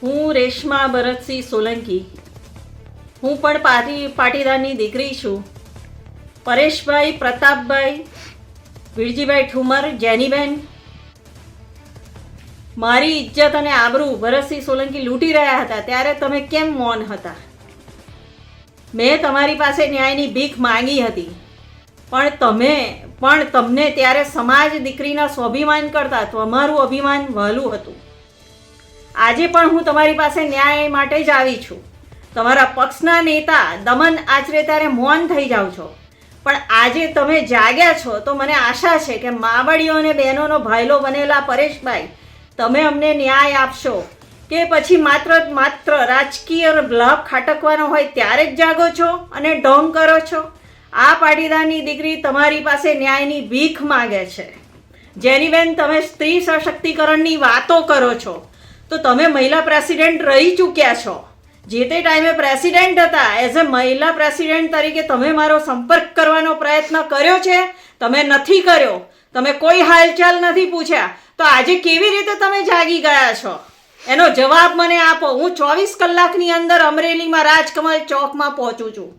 હું રેશમા ભરતસિંહ સોલંકી. હું પણ પાટીદારની દીકરી છું. પરેશભાઈ, પ્રતાપભાઈ, વિરજીભાઈ ઠુમર, જેનીબેન મારી ઇજ્જત અને આબરૂ ભરતસિંહ સોલંકી લૂંટી રહ્યા હતા ત્યારે તમે કેમ મૌન હતા? મેં તમારી પાસે ન્યાયની ભીખ માંગી હતી, પણ તમને ત્યારે સમાજ દીકરીના સ્વાભિમાન કરતાં તમારું અભિમાન વહાલું હતું. આજે પણ હું તમારી પાસે ન્યાય માટે જ આવી છું. તમારા પક્ષના નેતા દમન આચરે ત્યારે મૌન થઈ જાઓ છો, પણ આજે તમે જાગ્યા છો તો મને આશા છે કે માવડીઓ અને બહેનોનો ભાઈલો બનેલા પરેશભાઈ, તમે અમને ન્યાય આપશો કે પછી માત્ર રાજકીય લાભ ખાટકવાનો હોય ત્યારે જ જાગો છો અને ઢોંગ કરો છો? આ પાટીદારની દીકરી તમારી પાસે ન્યાયની ભીખ માગે છે. જેનીબેન, તમે સ્ત્રી સશક્તિકરણની વાતો કરો છો તો તમે મહિલા પ્રેસિડેન્ટ રહી ચૂક્યા છો. જે તે ટાઈમે પ્રેસિડેન્ટ હતા. એઝ એ મહિલા પ્રેસિડેન્ટ તરીકે તમે મારો સંપર્ક કરવાનો પ્રયત્ન કર્યો છે? તમે નથી કર્યો. તમે કોઈ હાલચાલ નથી પૂછ્યા. તો આજે કેવી રીતે તમે જાગી ગયા છો? એનો જવાબ મને આપો. હું 24 કલાકની અંદર અમરેલીમાં રાજકમલ ચોકમાં પહોંચું છું.